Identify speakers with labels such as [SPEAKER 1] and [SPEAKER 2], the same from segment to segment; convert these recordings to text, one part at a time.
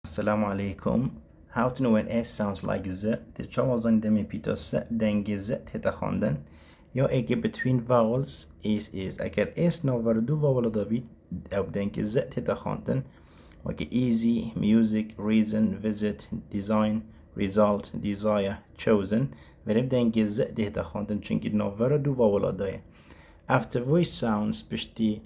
[SPEAKER 1] Assalamu alaikum. How to know when S sounds like Z. Det چوازن دمی پیتا س دنگ ز تتا خواندن یا اگه between vowels is اگر S نوور دو واول دابید او دنگ ز تتا خواندن وکه easy, music, reason, visit, design, result, desire, chosen ورب دنگ ز تتا خواندن چونکه نوور دو واول دایه. After voice sounds پشتی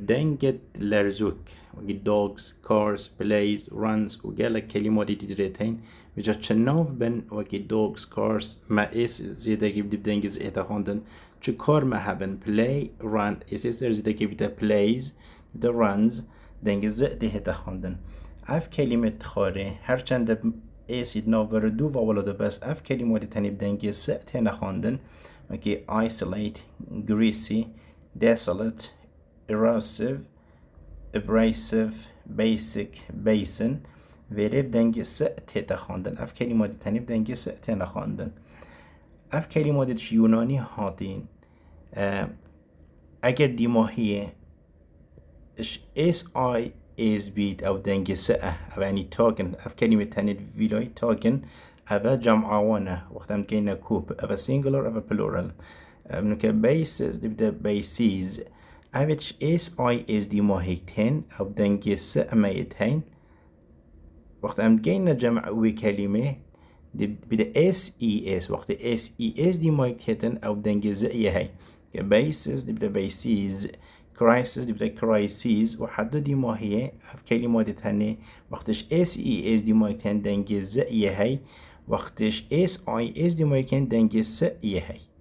[SPEAKER 1] دنگت لرزوک وگی dogs, cars, plays, runs و گلک کلمات دیدرتین وجا چناف بن وگی dogs, cars ما اس زیده که بدی بدنگ زیده خواندن چه کار ما هبن play, run اس زیده که بدی plays the runs دنگ زیده خواندن اف کلمت خاره هرچند اسید ناور دو و ولاده بس اف کلمات تانی بدنگ زیده خواندن وگی isolate, greasy, desolate erosive, abrasive, basic, basin ورب دنگ س تتا خواندن اف کلمات تانی بدنگ س تنا خواندن اف کلمات یونانی هاتین اگر دیماهیه اس آی از بید او دنگ س او یعنی تاگن اف کلمات تانی ویلای تاگن او جمعوانه وقتم کهینا کوب او سینگلر او پلورال منو که بیسز دی بده بیسیز اوش اس آی از دی ماهیکتين او بدنگی س امایتين وقت ام جينا جمع وی کلمه دی بده اس ای اس وقت اس ای اس دی ماهیکتين او بدنگی ز یهی که بیسز دی بده بیسیز crisis دی بده crises و حدو دی ماهیه اف کلمات تاني وقتش اس ای اس دی ماهیکتين دنگی ز یهی وقتش اس آی اس دی ماهیکتين دنگی س یهی